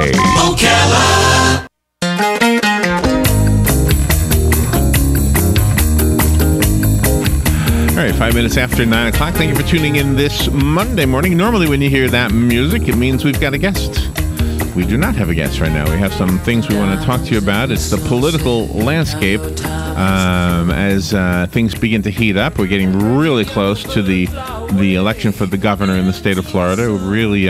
WOCA. Ocala. All right, 5 minutes after 9 o'clock. Thank you for tuning in this Monday morning. Normally when you hear that music, it means we've got a guest. We do not have a guest right now. We have some things we want to talk to you about. It's the political landscape as things begin to heat up. We're getting really close to the election for the governor in the state of Florida. We're really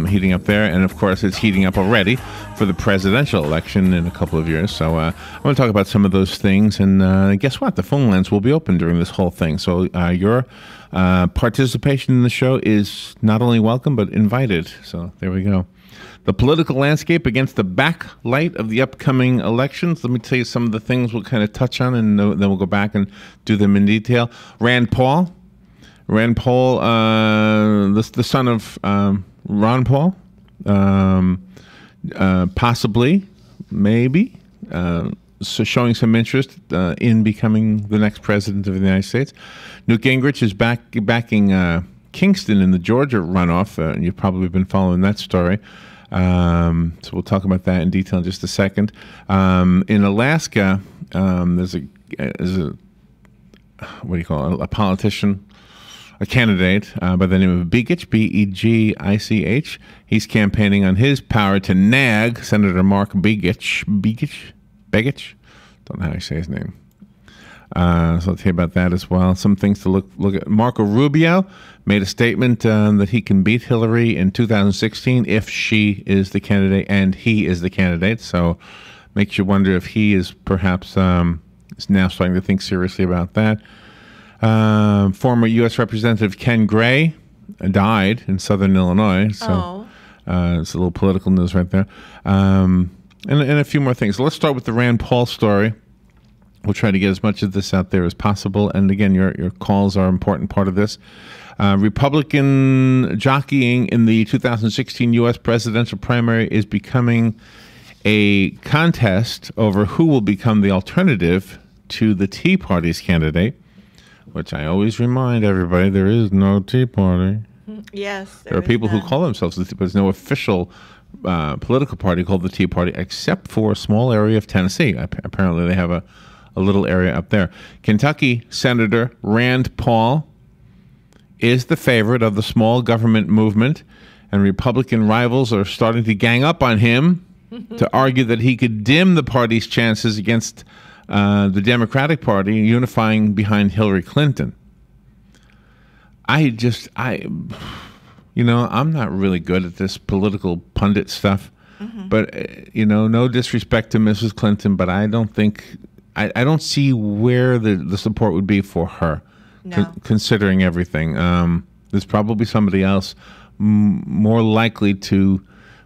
heating up there. And, of course, it's heating up already for the presidential election in a couple of years. So I want to talk about some of those things. And guess what? The phone lines will be open during this whole thing. So your participation in the show is not only welcome, but invited. So there we go. The political landscape against the backlight of the upcoming elections. Let me tell you some of the things we'll kind of touch on, and then we'll go back and do them in detail. Rand Paul, the son of Ron Paul, possibly, maybe, so showing some interest in becoming the next president of the United States. Newt Gingrich is backing Kingston in the Georgia runoff. You've probably been following that story. So we'll talk about that in detail in just a second. In Alaska, there's a what do you call it? A politician, a candidate by the name of Begich, Begich. He's campaigning on his power to nag Senator Mark Begich. Don't know how you say his name. So let's hear about that as well. Some things to look at. Marco Rubio made a statement that he can beat Hillary in 2016 if she is the candidate and he is the candidate. So makes you wonder if he is perhaps is now starting to think seriously about that. Former U.S. Representative Ken Gray died in Southern Illinois. So it's a little political news right there. And a few more things. So let's start with the Rand Paul story. We'll try to get as much of this out there as possible. And again, your calls are an important part of this. Republican jockeying in the 2016 U.S. presidential primary is becoming a contest over who will become the alternative to the Tea Party's candidate, which I always remind everybody, there is no Tea Party. Yes. There are people who call themselves the Tea Party, but there's no official political party called the Tea Party, except for a small area of Tennessee. Apparently they have a little area up there. Kentucky Senator Rand Paul is the favorite of the small government movement, and Republican rivals are starting to gang up on him to argue that he could dim the party's chances against the Democratic Party, unifying behind Hillary Clinton. I'm not really good at this political pundit stuff, but, no disrespect to Mrs. Clinton, but I don't think... I don't see where the support would be for her, considering everything. There's probably somebody else more likely to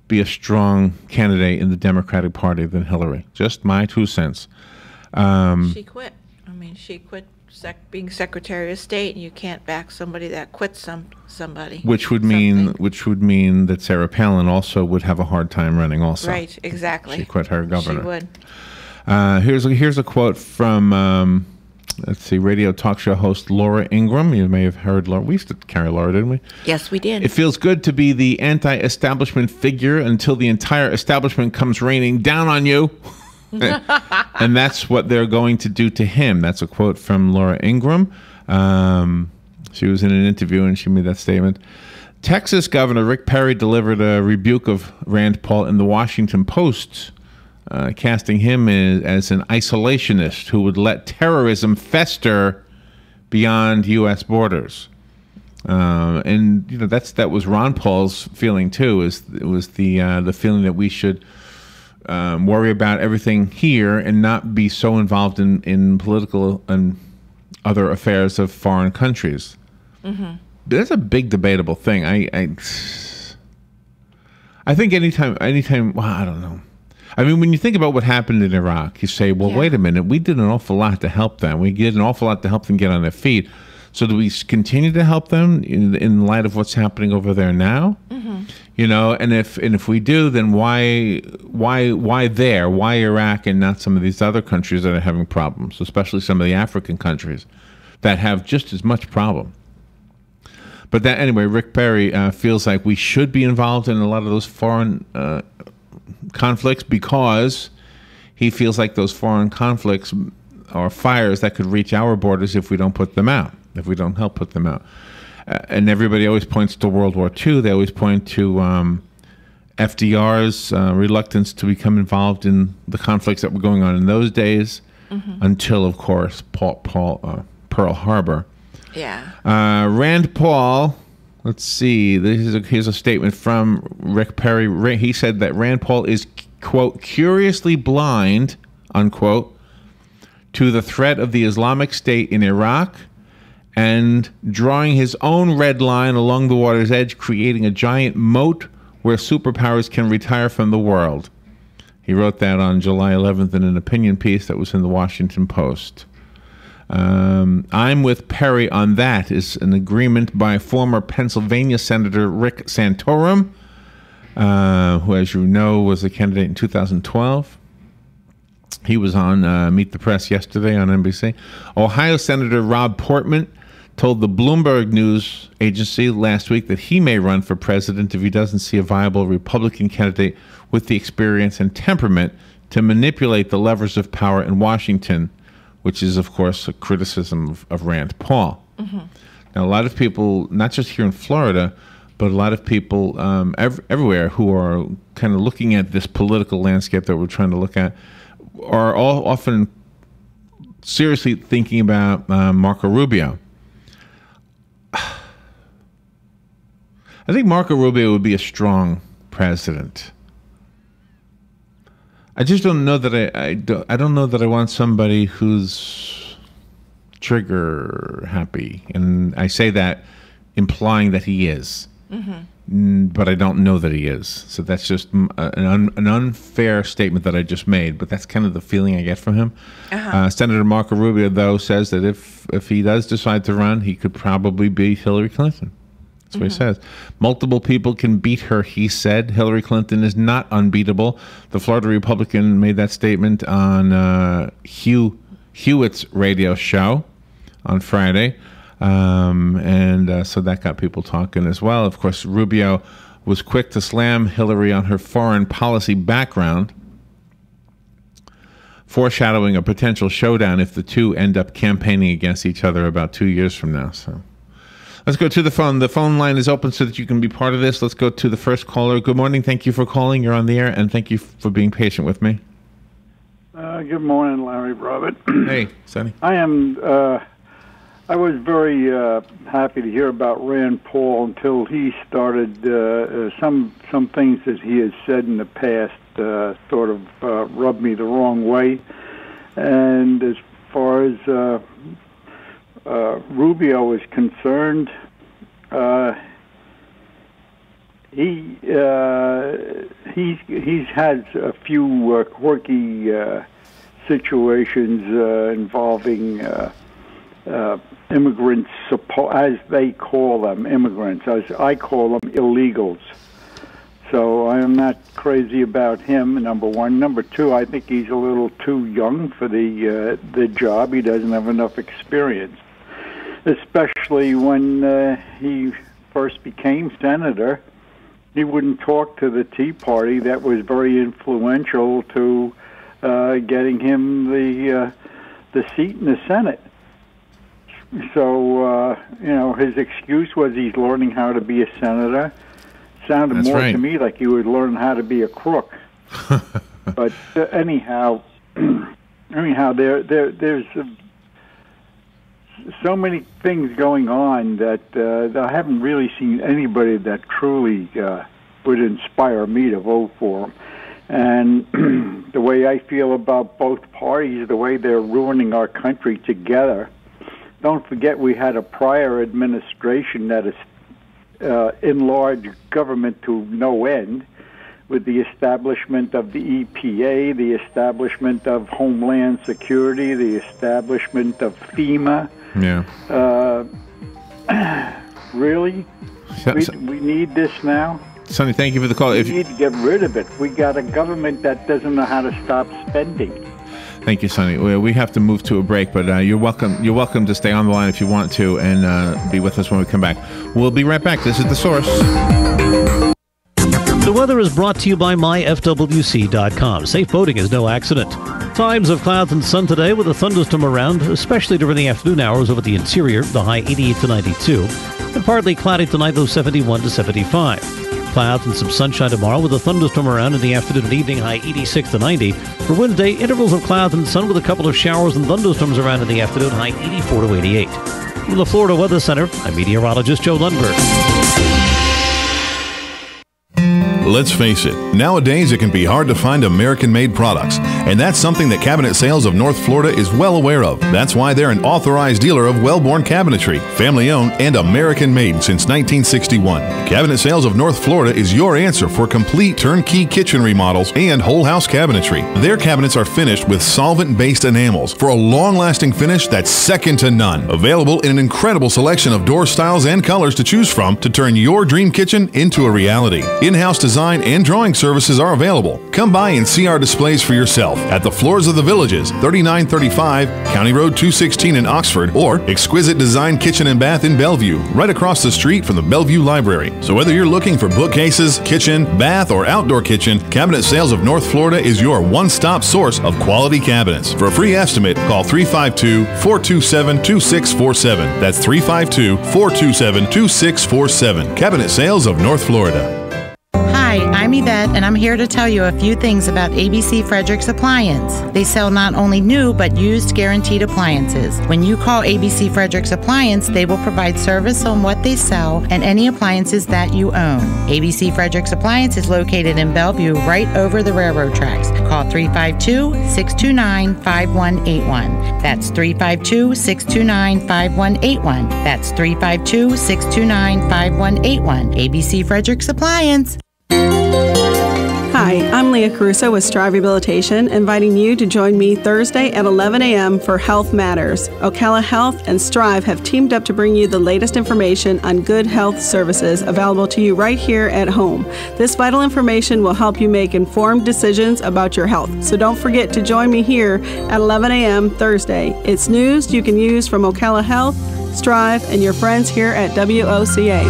be a strong candidate in the Democratic Party than Hillary. Just my 2 cents. She quit. She quit being Secretary of State, and you can't back somebody that quits somebody. Which would mean that Sarah Palin also would have a hard time running. Also, right? Exactly. She quit her governor. She would. Here's a quote from radio talk show host Laura Ingraham. You may have heard Laura. We used to carry Laura, didn't we? Yes, we did. It feels good to be the anti-establishment figure until the entire establishment comes raining down on you. And that's what they're going to do to him. That's a quote from Laura Ingraham. She was in an interview and she made that statement. Texas Governor Rick Perry delivered a rebuke of Rand Paul in the Washington Post, casting him as an isolationist who would let terrorism fester beyond U.S. borders. And that was Ron Paul's feeling too. It was the feeling that we should worry about everything here and not be so involved in political and other affairs of foreign countries. Mm-hmm. That's a big debatable thing. I think anytime. Well, I don't know. When you think about what happened in Iraq, you say, well, wait a minute. We did an awful lot to help them. We did an awful lot to help them get on their feet. So do we continue to help them in light of what's happening over there now? Mm-hmm. And if we do, then why there? Why Iraq and not some of these other countries that are having problems, especially some of the African countries that have just as much problem? But anyway, Rick Perry feels like we should be involved in a lot of those foreign conflicts because he feels like those foreign conflicts are fires that could reach our borders if we don't put them out, if we don't help put them out. And everybody always points to World War II. They always point to FDR's reluctance to become involved in the conflicts that were going on in those days, until, of course, Pearl Harbor. Yeah. Rand Paul, let's see, here's a statement from Rick Perry. He said that Rand Paul is, quote, curiously blind, unquote, to the threat of the Islamic State in Iraq, and drawing his own red line along the water's edge, creating a giant moat where superpowers can retire from the world. He wrote that on July 11th in an opinion piece that was in the Washington Post. I'm with Perry on that, is an agreement by former Pennsylvania Senator Rick Santorum, who, as you know, was a candidate in 2012. He was on Meet the Press yesterday on NBC. Ohio Senator Rob Portman told the Bloomberg News agency last week that he may run for president if he doesn't see a viable Republican candidate with the experience and temperament to manipulate the levers of power in Washington, which is, of course, a criticism of Rand Paul. Now, a lot of people, not just here in Florida, but a lot of people everywhere who are kind of looking at this political landscape that we're trying to look at are all often seriously thinking about Marco Rubio. I think Marco Rubio would be a strong president. I just don't know that I don't know that I want somebody who's trigger happy, and I say that implying that he is, but I don't know that he is. So that's just an unfair statement that I just made. But that's kind of the feeling I get from him. Senator Marco Rubio, though, says that if he does decide to run, he could probably beat Hillary Clinton. That's what he says. Multiple people can beat her, he said. Hillary Clinton is not unbeatable. The Florida Republican made that statement on Hewitt's radio show on Friday. So that got people talking as well. Of course, Rubio was quick to slam Hillary on her foreign policy background, foreshadowing a potential showdown if the two end up campaigning against each other about 2 years from now. So let's go to the phone. The phone line is open so that you can be part of this. Let's go to the first caller. Good morning. Thank you for calling. You're on the air, and thank you for being patient with me. Good morning, Larry Robert. Hey, Sonny. I was very happy to hear about Rand Paul until he started some things that he has said in the past sort of rubbed me the wrong way. And as far as Rubio is concerned, he's had a few quirky situations involving immigrants, as they call them, immigrants. As I call them, illegals. So I'm not crazy about him, number one. Number two, I think he's a little too young for the job. He doesn't have enough experience, especially when he first became senator. He wouldn't talk to the Tea Party. That was very influential to getting him the seat in the Senate. So, his excuse was he's learning how to be a senator. Sounded That's more right. to me like he would learn how to be a crook. But anyhow, there's so many things going on that I haven't really seen anybody that truly would inspire me to vote for him. And the way I feel about both parties, the way they're ruining our country together. Don't forget we had a prior administration that is enlarged government to no end, with the establishment of the EPA, the establishment of Homeland Security, the establishment of FEMA. Yeah. Really? We need this now? Sonny, thank you for the call. We need to get rid of it. We got a government that doesn't know how to stop spending. Thank you, Sonny. We have to move to a break, but you're welcome. You're welcome to stay on the line if you want to, and be with us when we come back. We'll be right back. This is The Source. The weather is brought to you by myfwc.com. Safe boating is no accident. Times of clouds and sun today with a thunderstorm around, especially during the afternoon hours over the interior, the high 88 to 92. And partly cloudy tonight, low 71 to 75. Clouds and some sunshine tomorrow with a thunderstorm around in the afternoon and evening, high 86 to 90. For Wednesday, intervals of clouds and sun with a couple of showers and thunderstorms around in the afternoon, high 84 to 88. From the Florida Weather Center, I'm meteorologist Joe Lundberg. Let's face it, nowadays it can be hard to find American-made products, and that's something that Cabinet Sales of North Florida is well aware of. That's why they're an authorized dealer of Wellborn Cabinetry, family-owned and American-made since 1961. Cabinet Sales of North Florida is your answer for complete turnkey kitchen remodels and whole-house cabinetry. Their cabinets are finished with solvent-based enamels for a long-lasting finish that's second to none. Available in an incredible selection of door styles and colors to choose from to turn your dream kitchen into a reality. In-house design and drawing services are available. Come by and see our displays for yourself at the Floors of the Villages, 3935 County Road 216 in Oxford, or Exquisite Design Kitchen and Bath in Bellevue, right across the street from the Bellevue Library. So whether you're looking for bookcases, kitchen, bath, or outdoor kitchen, Cabinet Sales of North Florida is your one-stop source of quality cabinets. For a free estimate, call 352-427-2647. That's 352-427-2647. Cabinet Sales of North Florida. Hi, I'm Yvette, and I'm here to tell you a few things about ABC Frederick's Appliance. They sell not only new, but used guaranteed appliances. When you call ABC Frederick's Appliance, they will provide service on what they sell and any appliances that you own. ABC Frederick's Appliance is located in Bellevue, right over the railroad tracks. Call 352-629-5181. That's 352-629-5181. That's 352-629-5181. ABC Frederick's Appliance. Hi, I'm Leah Caruso with Strive Rehabilitation, inviting you to join me Thursday at 11 a.m. for Health Matters. Ocala Health and Strive have teamed up to bring you the latest information on good health services available to you right here at home. This vital information will help you make informed decisions about your health. So don't forget to join me here at 11 a.m. Thursday. It's news you can use from Ocala Health, Strive, and your friends here at WOCA.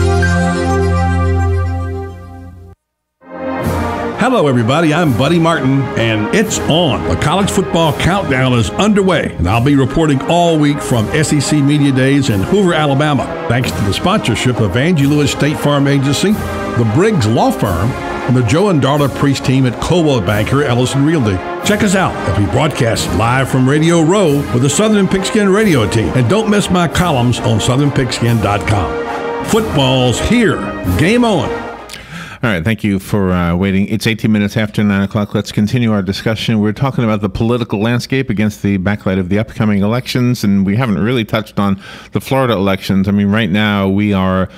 Hello, everybody. I'm Buddy Martin, and it's on. The college football countdown is underway, and I'll be reporting all week from SEC Media Days in Hoover, Alabama, thanks to the sponsorship of Angie Lewis State Farm Agency, the Briggs Law Firm, and the Joe and Darla Priest team at Coldwell Banker Ellison Realty. Check us out as we broadcast live from Radio Row with the Southern Pigskin Radio team. And don't miss my columns on southernpigskin.com. Football's here. Game on. All right, thank you for waiting. It's 18 minutes after 9 o'clock. Let's continue our discussion. We're talking about the political landscape against the backlight of the upcoming elections, and we haven't really touched on the Florida elections. I mean, right now we are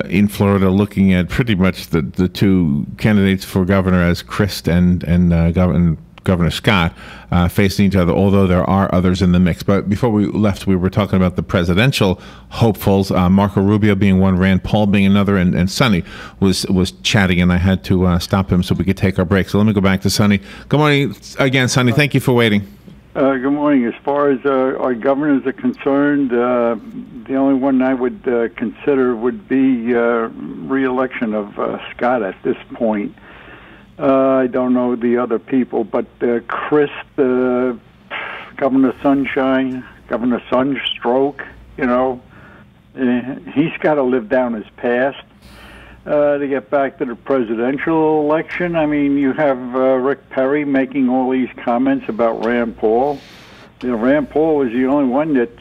in Florida looking at pretty much the two candidates for governor as Christ and Governor Scott facing each other, although there are others in the mix. But before we left, we were talking about the presidential hopefuls, Marco Rubio being one, Rand Paul being another, and Sonny was chatting, and I had to stop him so we could take our break. So let me go back to Sonny. Good morning again, Sonny. Thank you for waiting. Good morning. As far as our governors are concerned, the only one I would consider would be re-election of Scott at this point. I don't know the other people, but Chris, Governor Sunshine, Governor Sunstroke, he's got to live down his past. To get back to the presidential election, I mean, you have Rick Perry making all these comments about Rand Paul. Rand Paul is the only one that's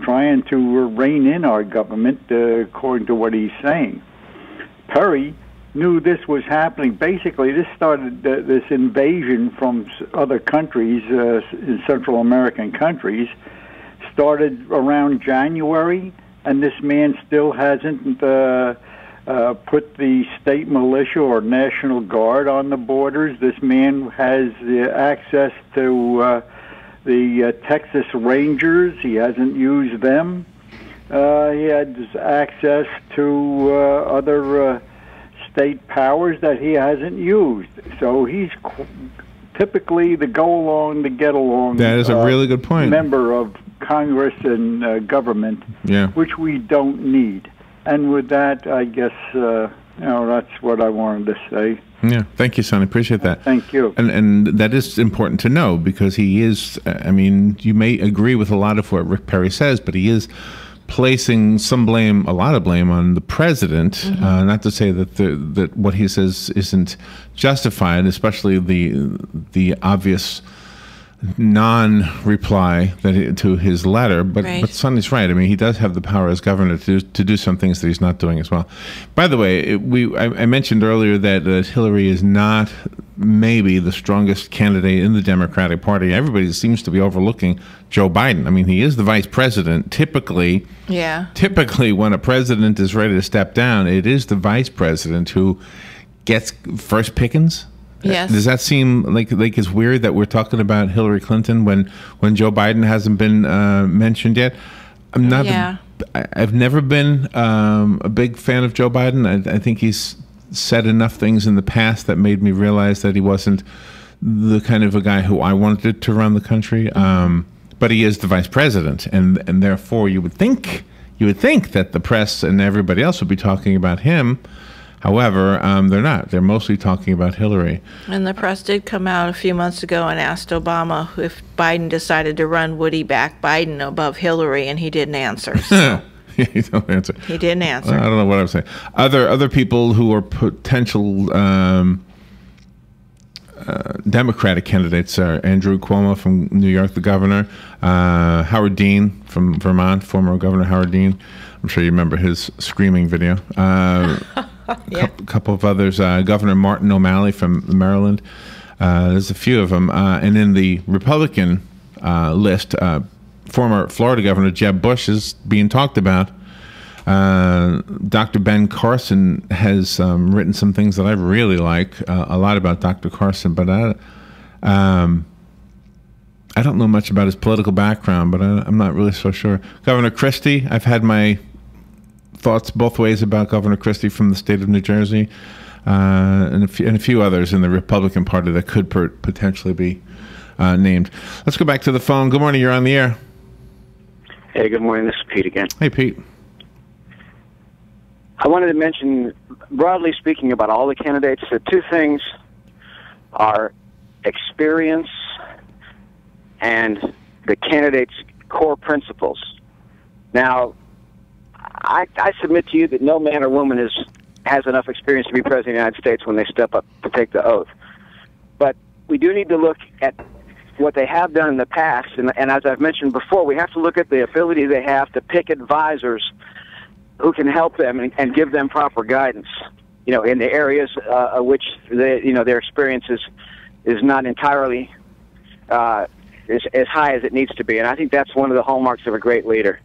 trying to rein in our government, according to what he's saying. Perry knew this was happening. Basically, this started this invasion from other countries, in Central American countries, started around January, and this man still hasn't put the state militia or National Guard on the borders. This man has access to the Texas Rangers. He hasn't used them. He has access to other state powers that he hasn't used. So he's typically the go-along, the get-along. That is a really good point. Member of Congress and government, which we don't need. And with that, I guess That's what I wanted to say. Yeah, thank you, Sonny. Appreciate that. Thank you. And that is important to know because he is, I mean, you may agree with a lot of what Rick Perry says, but he is placing some blame, a lot of blame on the president. Not to say that that what he says isn't justified, especially the obvious non-reply to his letter, but Sonny's right. I mean, he does have the power as governor to do some things that he's not doing as well. By the way, I mentioned earlier that Hillary is not maybe the strongest candidate in the Democratic Party. Everybody seems to be overlooking Joe Biden. I mean, he is the vice president. Typically, when a president is ready to step down, it is the vice president who gets first pickings. Yes. Does that seem like it's weird that we're talking about Hillary Clinton when Joe Biden hasn't been mentioned yet? I'm not. I've never been a big fan of Joe Biden. I think he's said enough things in the past that made me realize that he wasn't the kind of a guy who I wanted to run the country. But he is the vice president, and therefore you would think that the press and everybody else would be talking about him. However, they're not. They're mostly talking about Hillary. And the press did come out a few months ago and asked Obama if Biden decided to run, would he back Biden above Hillary, and he didn't answer. So. He didn't answer. He didn't answer. I don't know what I'm saying. Other people who are potential Democratic candidates are Andrew Cuomo from New York, the governor, Howard Dean from Vermont, former Governor Howard Dean. I'm sure you remember his screaming video. A couple of others, Governor Martin O'Malley from Maryland. There's a few of them. And in the Republican list, former Florida Governor Jeb Bush is being talked about. Dr. Ben Carson has written some things that I really like, a lot about Dr. Carson, but I don't know much about his political background, but I'm not really so sure. Governor Christie, I've had my thoughts both ways about Governor Christie from the state of New Jersey, and a few others in the Republican Party that could potentially be named. Let's go back to the phone. Good morning. You're on the air. Hey, good morning. This is Pete again. Hey, Pete. I wanted to mention, broadly speaking, about all the candidates, that two things are experience and the candidate's core principles. Now, I submit to you that no man or woman has enough experience to be president of the United States when they step up to take the oath. But we do need to look at what they have done in the past, and as I've mentioned before, we have to look at the ability they have to pick advisors who can help them and give them proper guidance, in the areas which their experience is not entirely as high as it needs to be. And I think that's one of the hallmarks of a great leader.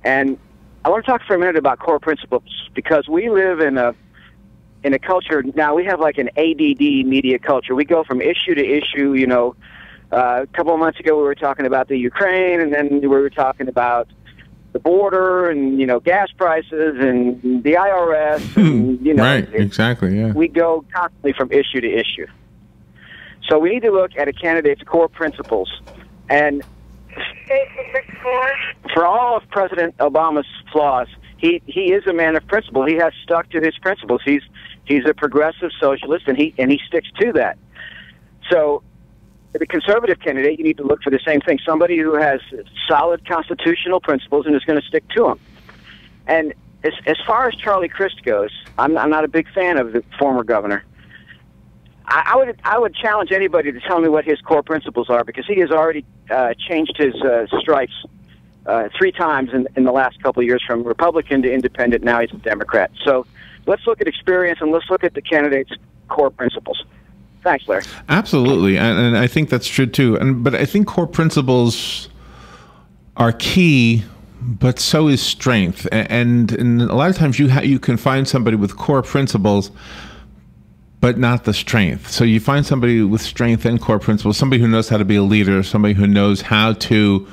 And I want to talk for a minute about core principles, because we live in a culture now. We have like an ADD media culture. We go from issue to issue. A couple of months ago we were talking about the Ukraine, and then we were talking about the border, and gas prices, and the IRS, and right, exactly, yeah. We go constantly from issue to issue. So we need to look at a candidate's core principles, and for all of President Obama's flaws, he is a man of principle. He has stuck to his principles. He's a progressive socialist, and he sticks to that. So the conservative candidate, you need to look for the same thing: somebody who has solid constitutional principles and is going to stick to them. And as far as Charlie Crist goes, I'm not a big fan of the former governor. I would challenge anybody to tell me what his core principles are, because he has already changed his stripes 3 times in the last couple of years, from Republican to Independent. Now he's a Democrat. So let's look at experience, and let's look at the candidate's core principles. Thanks, Larry. Absolutely, and I think that's true too. But I think core principles are key, but so is strength. And a lot of times you can find somebody with core principles, but not the strength. So you find somebody with strength and core principles, somebody who knows how to be a leader, somebody who knows how to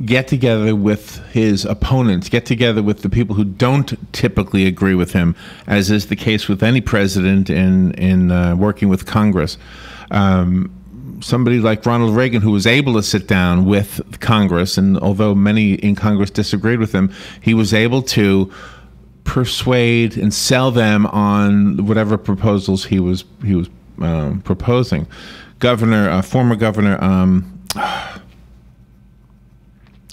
get together with his opponents, get together with the people who don't typically agree with him, as is the case with any president in working with Congress. Somebody like Ronald Reagan, who was able to sit down with Congress, and although many in Congress disagreed with him, he was able to persuade and sell them on whatever proposals he was proposing. Former governor.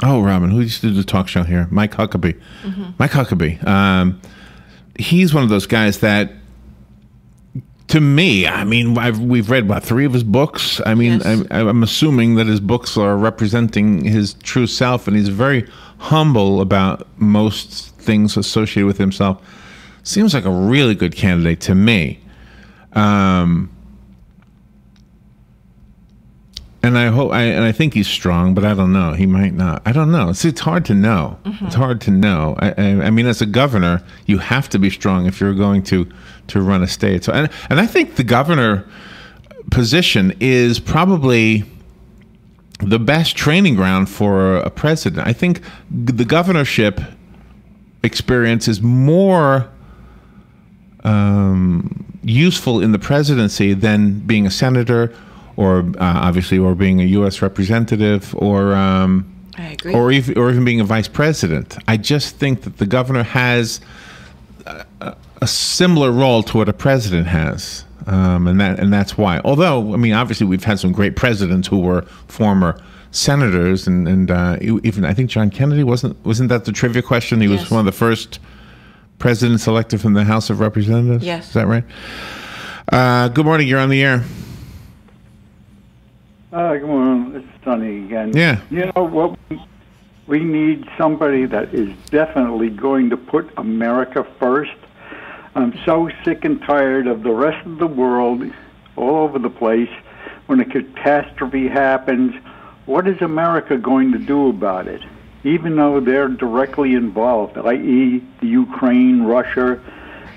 Robin, who used to do the talk show here? Mike Huckabee. Mm-hmm. Mike Huckabee. He's one of those guys that, to me, I mean, we've read about 3 of his books. I mean, yes. I'm assuming that his books are representing his true self, and he's very humble about most things associated with himself. Seems like a really good candidate to me. And I think he's strong, but I don't know. He might not. I don't know. It's hard to know. Mm-hmm. It's hard to know. I mean, as a governor, you have to be strong if you're going to run a state. So, and I think the governor position is probably the best training ground for a president. I think the governorship experience is more useful in the presidency than being a senator, or obviously, or being a U.S. representative, or I agree, or even being a vice president. I just think that the governor has a similar role to what a president has, and that's why. Although, I mean, obviously, we've had some great presidents who were former senators, and even I think John Kennedy wasn't that the trivia question? He was one of the first presidents elected from the House of Representatives. Yes, is that right? Good morning. You're on the air. Good morning. It's Sonny again. Yeah. You know what? We need somebody that is definitely going to put America first. I'm so sick and tired of the rest of the world all over the place. When a catastrophe happens, what is America going to do about it? Even though they're directly involved, i.e. the Ukraine, Russia,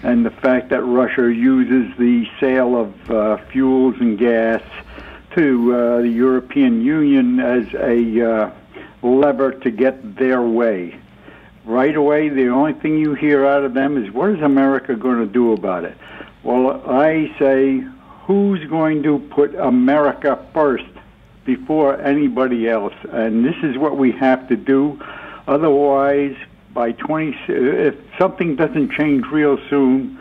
and the fact that Russia uses the sale of fuels and gas to the European Union as a lever to get their way. Right away, the only thing you hear out of them is, what is America going to do about it? Well, I say, who's going to put America first before anybody else? And this is what we have to do. Otherwise, if something doesn't change real soon,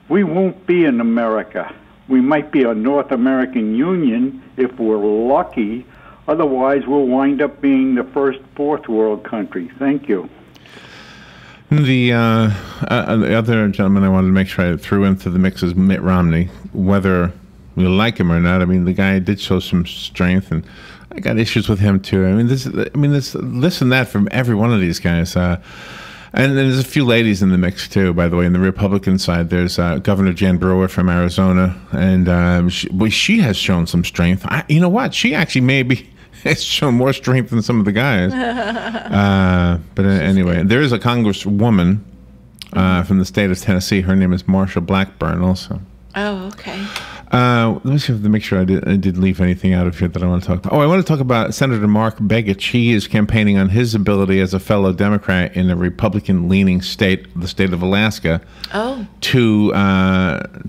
we won't be in America. We might be a North American Union if we're lucky. Otherwise, we'll wind up being the first fourth world country. Thank you. The other gentleman I wanted to make sure I threw into the mix is Mitt Romney. Whether you like him or not, I mean, the guy did show some strength, and I got issues with him too. I mean, listen that from every one of these guys. And there's a few ladies in the mix, too, by the way. In the Republican side, there's Governor Jan Brewer from Arizona, and she has shown some strength. You know what? She actually maybe has shown more strength than some of the guys. But anyway, there is a congresswoman from the state of Tennessee. Her name is Marsha Blackburn also. Oh, okay. Let me see if to make sure I did leave anything out of here that I want to talk about. Oh, I want to talk about Senator Mark Begich. He is campaigning on his ability as a fellow Democrat in a Republican-leaning state, the state of Alaska, to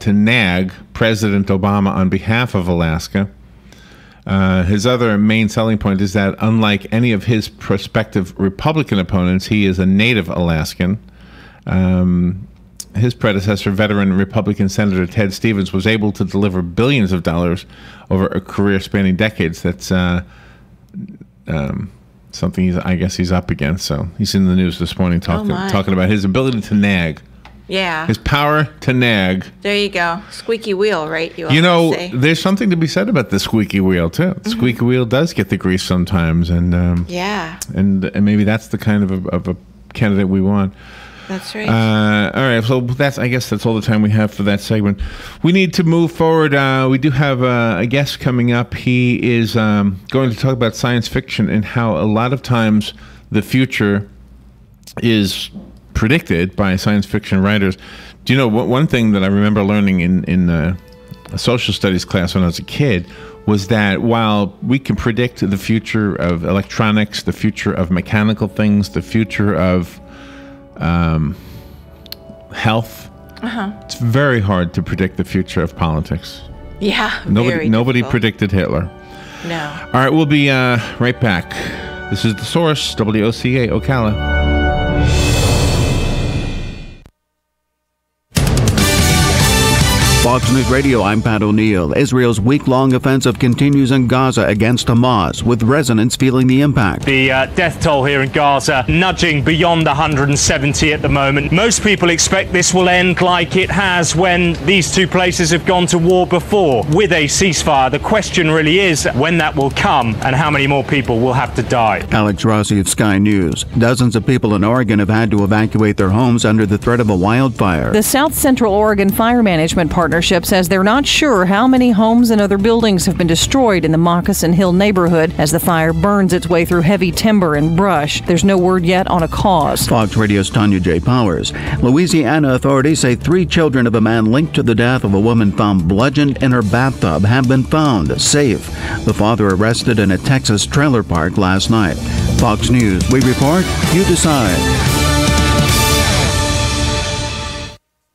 nag President Obama on behalf of Alaska. His other main selling point is that, unlike any of his prospective Republican opponents, he is a native Alaskan. His predecessor, veteran Republican Senator Ted Stevens, was able to deliver billions of dollars over a career spanning decades. That's something I guess he's up against. So he's in the news this morning talking about his ability to nag. Yeah. His power to nag. There you go. Squeaky wheel, right? You know, there's something to be said about the squeaky wheel, too. The squeaky wheel does get the grease sometimes. And and maybe that's the kind of a candidate we want. That's right. All right, so I guess that's all the time we have for that segment. We need to move forward. We do have a guest coming up. He is going to talk about science fiction and how a lot of times the future is predicted by science fiction writers. Do you know one thing that I remember learning in a social studies class when I was a kid was that while we can predict the future of electronics, the future of mechanical things, the future of health, it's very hard to predict the future of politics. Yeah, nobody predicted Hitler. No. All right, we'll be right back. This is The Source, WOCA, Ocala. Fox News Radio, I'm Pat O'Neill. Israel's week-long offensive continues in Gaza against Hamas, with residents feeling the impact. The death toll here in Gaza nudging beyond 170 at the moment. Most people expect this will end like it has when these two places have gone to war before, with a ceasefire. The question really is when that will come and how many more people will have to die. Alex Rossi of Sky News. Dozens of people in Oregon have had to evacuate their homes under the threat of a wildfire. The South Central Oregon Fire Management Partnership says they're not sure how many homes and other buildings have been destroyed in the Moccasin Hill neighborhood as the fire burns its way through heavy timber and brush. There's no word yet on a cause. Fox Radio's Tanya J. Powers. Louisiana authorities say 3 children of a man linked to the death of a woman found bludgeoned in her bathtub have been found safe. The father arrested in a Texas trailer park last night. Fox News, we report, you decide.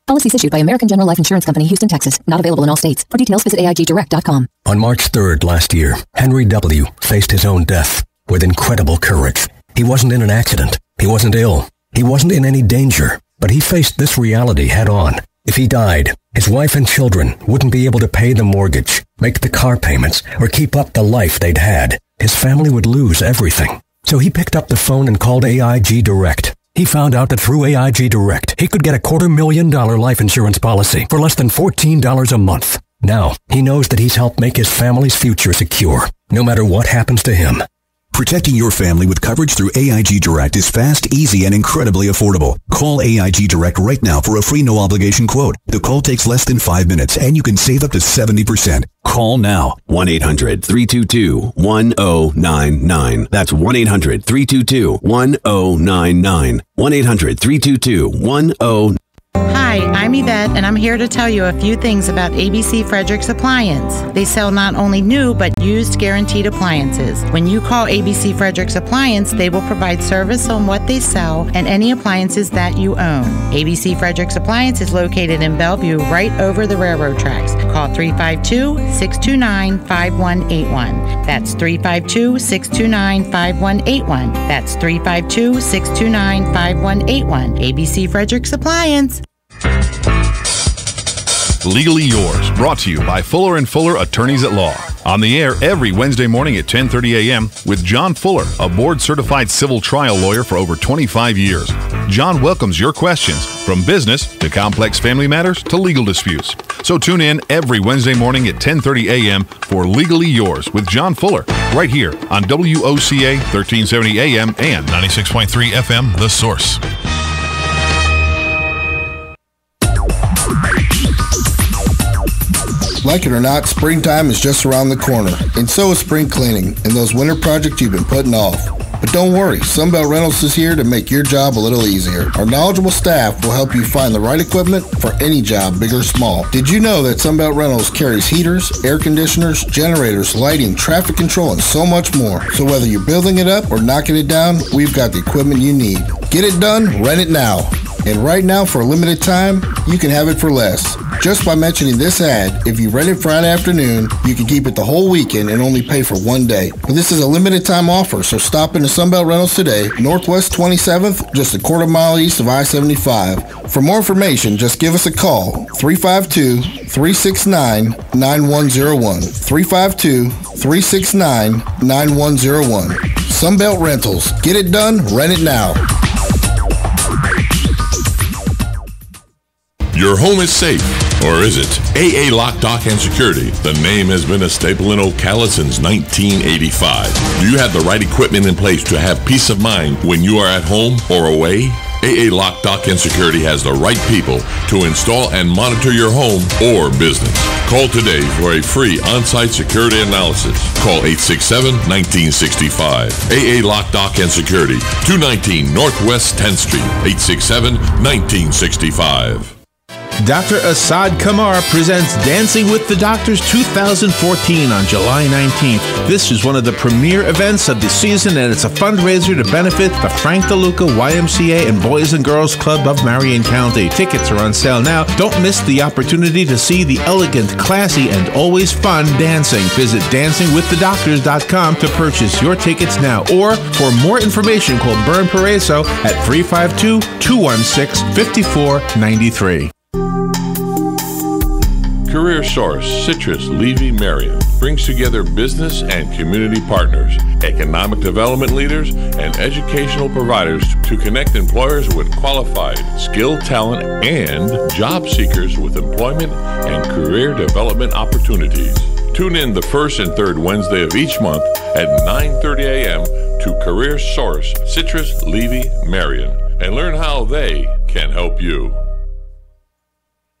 Policies issued by American General Life Insurance Company, Houston, Texas. Not available in all states. For details, visit AIGdirect.com. On March 3rd last year, Henry W. faced his own death with incredible courage. He wasn't in an accident. He wasn't ill. He wasn't in any danger. But he faced this reality head on. If he died, his wife and children wouldn't be able to pay the mortgage, make the car payments, or keep up the life they'd had. His family would lose everything. So he picked up the phone and called AIG Direct. He found out that through AIG Direct, he could get a $250,000 life insurance policy for less than $14 a month. Now, he knows that he's helped make his family's future secure, no matter what happens to him. Protecting your family with coverage through AIG Direct is fast, easy, and incredibly affordable. Call AIG Direct right now for a free no-obligation quote. The call takes less than 5 minutes, and you can save up to 70%. Call now. 1-800-322-1099. That's 1-800-322-1099. 1-800-322-1099. Hi, I'm Yvette, and I'm here to tell you a few things about ABC Fredericks Appliance. They sell not only new, but used guaranteed appliances. When you call ABC Fredericks Appliance, they will provide service on what they sell and any appliances that you own. ABC Fredericks Appliance is located in Bellevue, right over the railroad tracks. Call 352-629-5181. That's 352-629-5181. That's 352-629-5181. ABC Fredericks Appliance. Legally Yours, brought to you by Fuller & Fuller Attorneys at Law. On the air every Wednesday morning at 10:30 a.m. with John Fuller, a board-certified civil trial lawyer for over 25 years. John welcomes your questions, from business to complex family matters to legal disputes. So tune in every Wednesday morning at 10:30 a.m. for Legally Yours with John Fuller, right here on WOCA 1370 AM and 96.3 FM, The Source. Like it or not, springtime is just around the corner, and so is spring cleaning and those winter projects you've been putting off. But don't worry, Sunbelt Rentals is here to make your job a little easier. Our knowledgeable staff will help you find the right equipment for any job, big or small. Did you know that Sunbelt Rentals carries heaters, air conditioners, generators, lighting, traffic control, and so much more? So whether you're building it up or knocking it down, we've got the equipment you need. Get it done, rent it now. And right now, for a limited time, you can have it for less. Just by mentioning this ad, if you rent it Friday afternoon, you can keep it the whole weekend and only pay for one day. But this is a limited time offer, so stop into Sunbelt Rentals today, Northwest 27th, just a quarter mile east of I-75. For more information, just give us a call, 352-369-9101. 352-369-9101. Sunbelt Rentals. Get it done, rent it now. Your home is safe, or is it? AA Lock, Dock, and Security. The name has been a staple in Ocala since 1985. Do you have the right equipment in place to have peace of mind when you are at home or away? AA Lock, Dock, and Security has the right people to install and monitor your home or business. Call today for a free on-site security analysis. Call 867-1965. AA Lock, Dock, and Security, 219 Northwest 10th Street, 867-1965. Dr. Asad Kamar presents Dancing with the Doctors 2014 on July 19th. This is one of the premier events of the season, and it's a fundraiser to benefit the Frank DeLuca YMCA and Boys and Girls Club of Marion County. Tickets are on sale now. Don't miss the opportunity to see the elegant, classy, and always fun dancing. Visit dancingwiththedoctors.com to purchase your tickets now, or for more information, call Bern Pareso at 352-216-5493. Career Source Citrus Levy Marion brings together business and community partners, economic development leaders, and educational providers to connect employers with qualified, skilled talent and job seekers with employment and career development opportunities. Tune in the first and third Wednesday of each month at 9:30 a.m. to Career Source Citrus Levy Marion and learn how they can help you.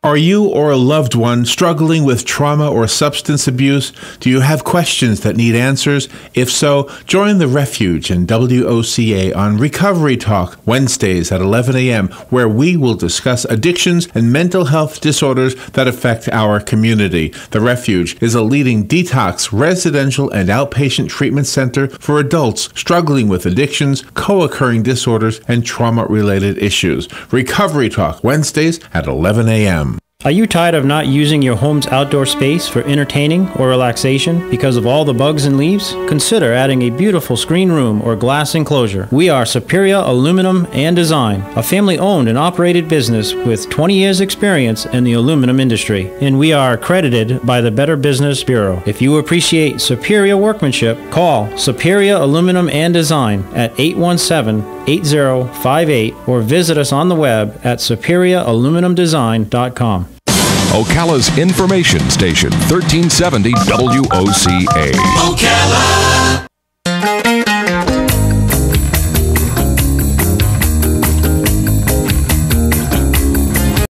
Are you or a loved one struggling with trauma or substance abuse? Do you have questions that need answers? If so, join the Refuge and WOCA on Recovery Talk Wednesdays at 11 a.m., where we will discuss addictions and mental health disorders that affect our community. The Refuge is a leading detox, residential, and outpatient treatment center for adults struggling with addictions, co-occurring disorders, and trauma-related issues. Recovery Talk Wednesdays at 11 a.m. Are you tired of not using your home's outdoor space for entertaining or relaxation because of all the bugs and leaves? Consider adding a beautiful screen room or glass enclosure. We are Superior Aluminum and Design, a family-owned and operated business with 20 years experience in the aluminum industry, and we are accredited by the Better Business Bureau. If you appreciate superior workmanship, call Superior Aluminum and Design at 817-8058 or visit us on the web at superiораluminumdesign.com. Ocala's information station, 1370 WOCA. Ocala.